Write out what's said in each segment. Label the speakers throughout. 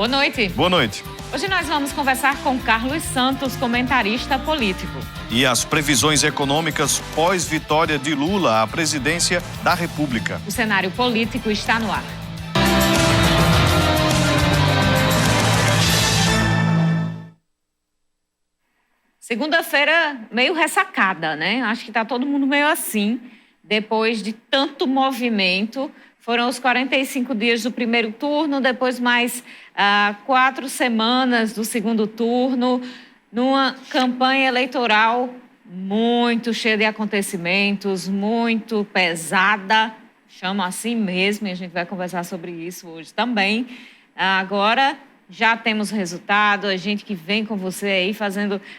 Speaker 1: Boa noite.
Speaker 2: Boa noite.
Speaker 1: Hoje nós vamos conversar com Carlos Santos, comentarista político.
Speaker 2: E as previsões econômicas pós-vitória de Lula à presidência da República.
Speaker 1: O cenário político está no ar. Segunda-feira meio ressacada, né? Acho que está todo mundo meio assim, depois de tanto movimento. Foram os 45 dias do primeiro turno, depois mais 4 semanas do segundo turno, numa campanha eleitoral muito cheia de acontecimentos, muito pesada, chama assim mesmo, e a gente vai conversar sobre isso hoje também. Agora já temos o resultado, a gente que vem com você aí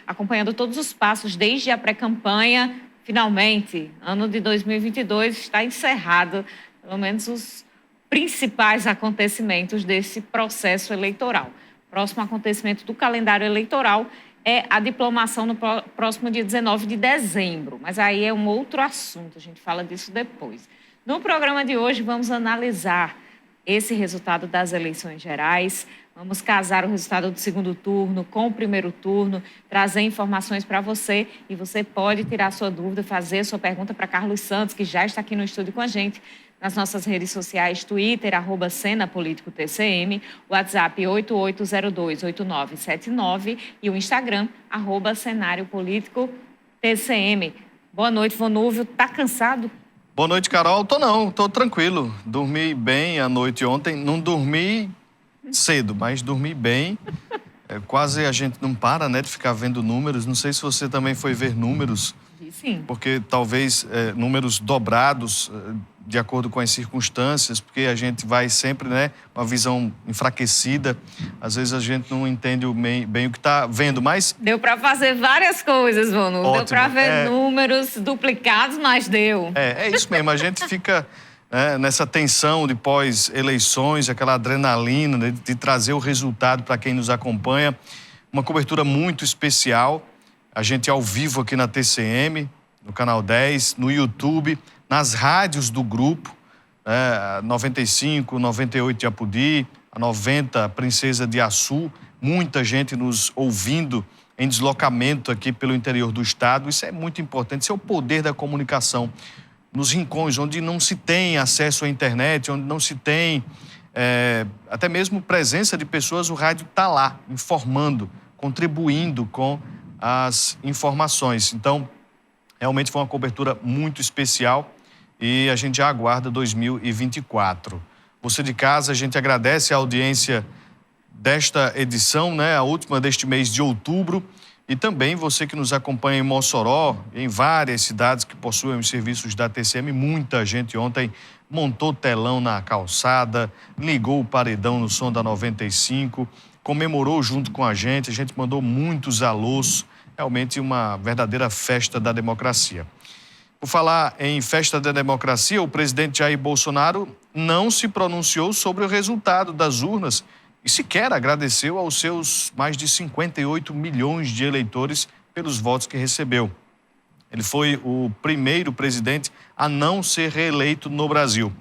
Speaker 1: acompanhando todos os passos desde a pré-campanha. Finalmente, ano de 2022 está encerrado, pelo menos os principais acontecimentos desse processo eleitoral. O próximo acontecimento do calendário eleitoral é a diplomação no próximo dia 19 de dezembro, mas aí é um outro assunto, a gente fala disso depois. No programa de hoje, vamos analisar esse resultado das eleições gerais, vamos casar o resultado do segundo turno com o primeiro turno, trazer informações para você, e você pode tirar sua dúvida, fazer sua pergunta para Carlos Santos, que já está aqui no estúdio com a gente, nas nossas redes sociais, Twitter, @CenaPolíticoTCM, WhatsApp 88028979 e o Instagram, @CenárioPolíticoTCM. Boa noite, Vonúvio. Tá cansado?
Speaker 2: Boa noite, Carol. Tô tranquilo. Dormi bem a noite ontem. Não dormi cedo, mas dormi bem. Quase a gente não para, né, de ficar vendo números. Não sei se você também foi ver números.
Speaker 1: Sim.
Speaker 2: Porque talvez números dobrados de acordo com as circunstâncias, porque a gente vai sempre, né, uma visão enfraquecida. Às vezes a gente não entende bem o que está vendo, mas...
Speaker 1: Deu para fazer várias coisas, Vonu. Deu para ver números duplicados, mas deu.
Speaker 2: É isso mesmo, a gente fica nessa tensão de pós-eleições, aquela adrenalina de trazer o resultado para quem nos acompanha. Uma cobertura muito especial. A gente ao vivo aqui na TCM, no Canal 10, no YouTube, nas rádios do grupo, a 95, 98 de Apodi, a 90 Princesa de Açu, muita gente nos ouvindo em deslocamento aqui pelo interior do estado. Isso é muito importante, isso é o poder da comunicação. Nos rincões onde não se tem acesso à internet, onde não se tem até mesmo presença de pessoas, o rádio está lá, informando, contribuindo com as informações. Então, realmente foi uma cobertura muito especial e a gente já aguarda 2024. Você de casa, a gente agradece a audiência desta edição, né, a última deste mês de outubro, e também você que nos acompanha em Mossoró, em várias cidades que possuem os serviços da TCM. Muita gente ontem montou telão na calçada, ligou o paredão no som da 95, comemorou junto com a gente mandou muitos alôs. Realmente uma verdadeira festa da democracia. Por falar em festa da democracia, o presidente Jair Bolsonaro não se pronunciou sobre o resultado das urnas e sequer agradeceu aos seus mais de 58 milhões de eleitores pelos votos que recebeu. Ele foi o primeiro presidente a não ser reeleito no Brasil.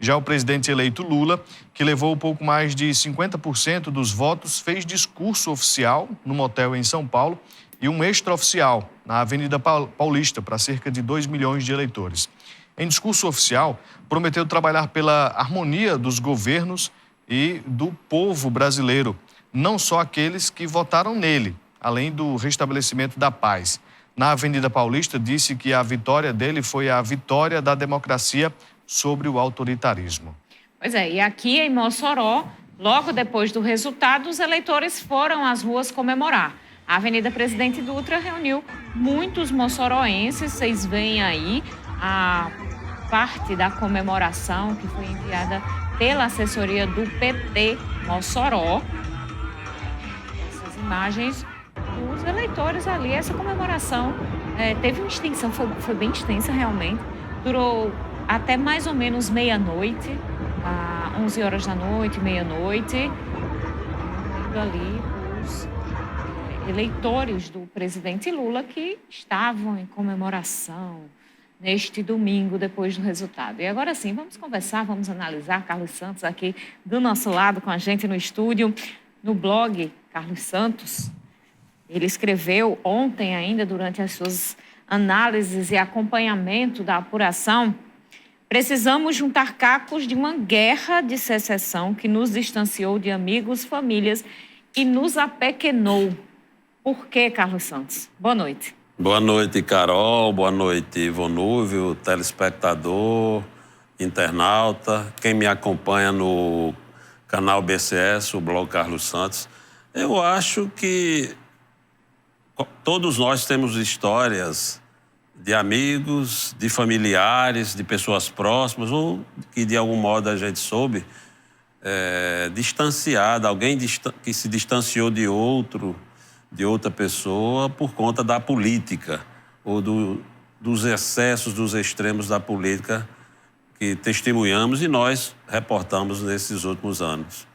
Speaker 2: Já o presidente eleito Lula, que levou um pouco mais de 50% dos votos, fez discurso oficial num hotel em São Paulo e um extraoficial na Avenida Paulista para cerca de 2 milhões de eleitores. Em discurso oficial, prometeu trabalhar pela harmonia dos governos e do povo brasileiro, não só aqueles que votaram nele, além do restabelecimento da paz. Na Avenida Paulista, disse que a vitória dele foi a vitória da democracia sobre o autoritarismo.
Speaker 1: Pois é, e aqui em Mossoró, logo depois do resultado, os eleitores foram às ruas comemorar. A Avenida Presidente Dutra reuniu muitos moçoroenses. Vocês veem aí a parte da comemoração que foi enviada pela assessoria do PT Mossoró. Essas imagens dos eleitores ali, essa comemoração teve uma extensão, foi bem extensa realmente. Durou até mais ou menos meia-noite, 11 horas da noite, meia-noite. Indo ali os eleitores do presidente Lula que estavam em comemoração neste domingo, depois do resultado. E agora sim, vamos conversar, vamos analisar. Carlos Santos aqui do nosso lado com a gente no estúdio. no blog Carlos Santos, ele escreveu ontem ainda, durante as suas análises e acompanhamento da apuração: precisamos juntar cacos de uma guerra de secessão que nos distanciou de amigos, famílias e nos apequenou. Por quê, Carlos Santos? Boa noite.
Speaker 3: Boa noite, Carol. Boa noite, Vonúvio, telespectador, internauta, quem me acompanha no canal BCS, o blog Carlos Santos. Eu acho que todos nós temos histórias de amigos, de familiares, de pessoas próximas, ou que de algum modo a gente soube distanciada, alguém que se distanciou de outra pessoa por conta da política ou dos excessos, dos extremos da política que testemunhamos e nós reportamos nesses últimos anos.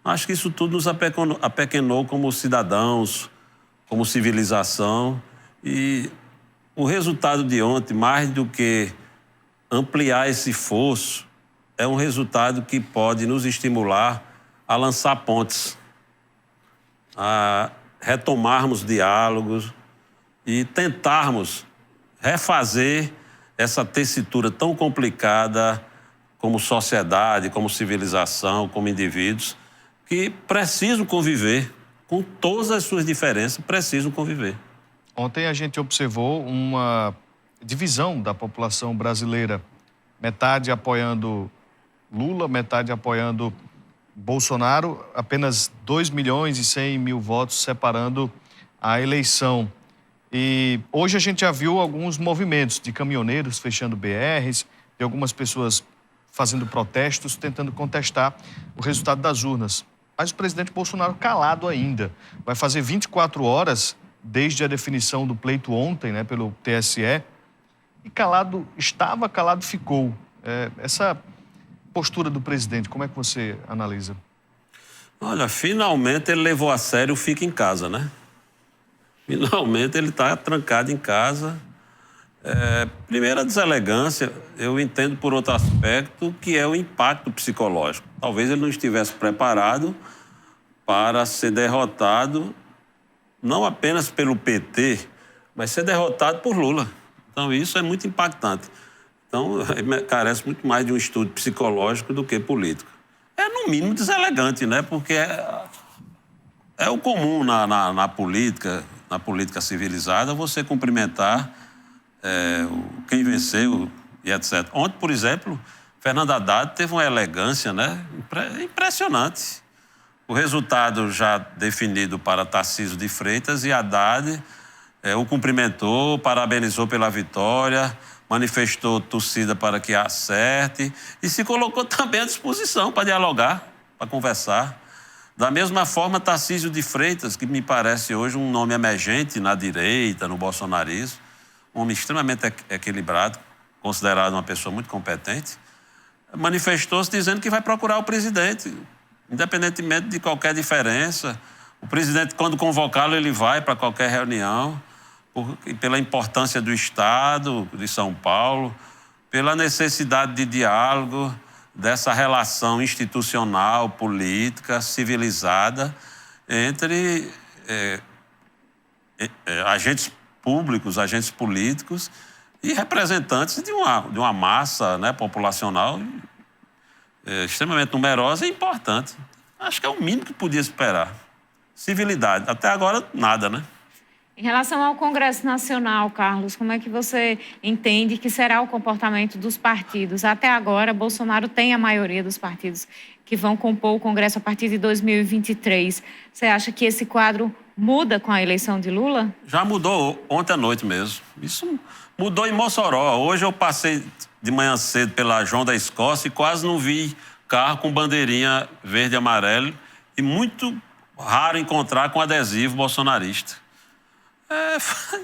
Speaker 3: Acho que isso tudo nos apequenou como cidadãos, como civilização, e o resultado de ontem, mais do que ampliar esse fosso, é um resultado que pode nos estimular a lançar pontes, a retomarmos diálogos e tentarmos refazer essa tessitura tão complicada como sociedade, como civilização, como indivíduos, que precisam conviver com todas as suas diferenças, precisam conviver.
Speaker 2: Ontem a gente observou uma divisão da população brasileira, metade apoiando Lula, metade apoiando Bolsonaro, apenas 2.100.000 votos separando a eleição. E hoje a gente já viu alguns movimentos de caminhoneiros fechando BRs, de algumas pessoas fazendo protestos, tentando contestar o resultado das urnas. Mas o presidente Bolsonaro calado ainda. Vai fazer 24 horas desde a definição do pleito ontem, pelo TSE. E calado estava, calado ficou. Essa postura do presidente, como é que você analisa?
Speaker 3: Olha, finalmente ele levou a sério o fica em casa, né? Finalmente ele está trancado em casa. Primeira deselegância, eu entendo por outro aspecto, que é o impacto psicológico. Talvez ele não estivesse preparado para ser derrotado, não apenas pelo PT, mas ser derrotado por Lula. Então isso é muito impactante. Então, carece muito mais de um estudo psicológico do que político. É, no mínimo, deselegante, né? Porque é o comum na política civilizada, você cumprimentar quem venceu e etc. Ontem, por exemplo, Fernando Haddad teve uma elegância, né? Impressionante. O resultado já definido para Tarcísio de Freitas, e Haddad o cumprimentou, parabenizou pela vitória, manifestou torcida para que acerte e se colocou também à disposição para dialogar, para conversar. Da mesma forma, Tarcísio de Freitas, que me parece hoje um nome emergente na direita, no bolsonarismo, um homem extremamente equilibrado, considerado uma pessoa muito competente, manifestou-se dizendo que vai procurar o presidente, independentemente de qualquer diferença. O presidente, quando convocá-lo, ele vai para qualquer reunião, pela importância do Estado de São Paulo, pela necessidade de diálogo, dessa relação institucional, política, civilizada entre agentes públicos, agentes políticos e representantes de uma massa, né, populacional extremamente numerosa e importante. Acho que é o mínimo que podia esperar. Civilidade. Até agora, nada, né?
Speaker 1: Em relação ao Congresso Nacional, Carlos, como é que você entende que será o comportamento dos partidos? Até agora, Bolsonaro tem a maioria dos partidos que vão compor o Congresso a partir de 2023. Você acha que esse quadro muda com a eleição de Lula?
Speaker 3: Já mudou ontem à noite mesmo. Isso mudou em Mossoró. Hoje eu passei de manhã cedo pela João da Escócia e quase não vi carro com bandeirinha verde e amarelo, e muito raro encontrar com adesivo bolsonarista.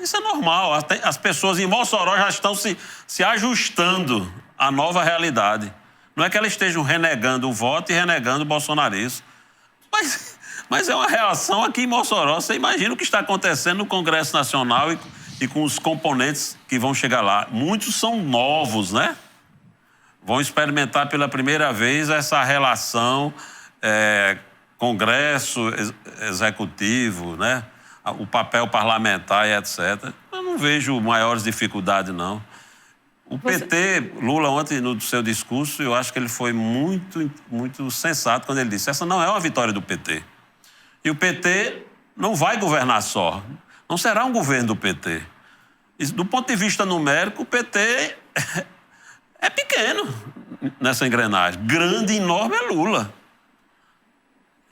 Speaker 3: Isso é normal. As pessoas em Mossoró já estão se ajustando à nova realidade. Não é que elas estejam renegando o voto e renegando o bolsonarismo. Mas é uma reação aqui em Mossoró. Você imagina o que está acontecendo no Congresso Nacional e com os componentes que vão chegar lá. Muitos são novos, né? Vão experimentar pela primeira vez essa relação Congresso, Executivo, né? O papel parlamentar e etc. Eu não vejo maiores dificuldades, não. O PT, Lula, ontem, no seu discurso, eu acho que ele foi muito, muito sensato quando ele disse: essa não é uma vitória do PT. E o PT não vai governar só. Não será um governo do PT. E, do ponto de vista numérico, o PT é pequeno nessa engrenagem. Grande e enorme é Lula.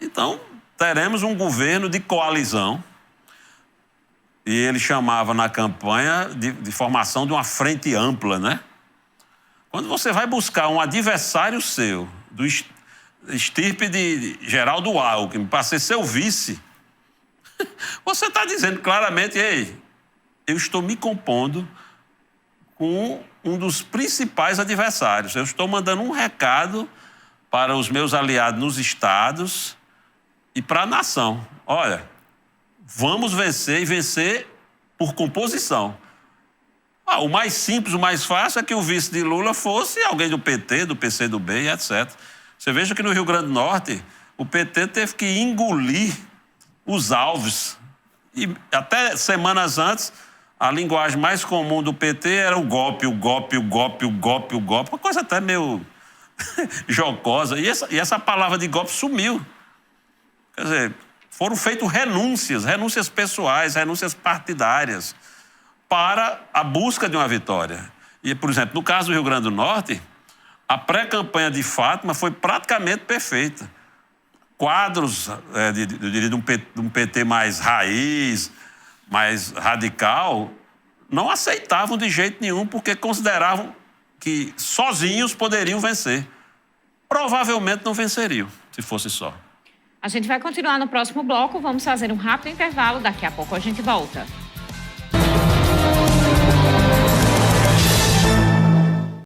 Speaker 3: Então, teremos um governo de coalizão. E ele chamava na campanha de formação de uma frente ampla, né? Quando você vai buscar um adversário seu, do estirpe de Geraldo Alckmin, para ser seu vice, você está dizendo claramente: ei, eu estou me compondo com um dos principais adversários. Eu estou mandando um recado para os meus aliados nos estados e para a nação. Olha, vamos vencer, e vencer por composição. O mais simples, o mais fácil é que o vice de Lula fosse alguém do PT, do PCdoB e etc. Você veja que no Rio Grande do Norte, o PT teve que engolir os alvos. E até semanas antes, a linguagem mais comum do PT era o golpe, o golpe, o golpe, o golpe, o golpe. Uma coisa até meio jocosa. E essa palavra de golpe sumiu. Quer dizer, foram feitas renúncias pessoais, renúncias partidárias, para a busca de uma vitória. E, por exemplo, no caso do Rio Grande do Norte, a pré-campanha de Fátima foi praticamente perfeita. Quadros de um PT mais raiz, mais radical, não aceitavam de jeito nenhum, porque consideravam que sozinhos poderiam vencer. Provavelmente não venceriam, se fosse só.
Speaker 1: A gente vai continuar no próximo bloco, vamos fazer um rápido intervalo, daqui a pouco a gente volta.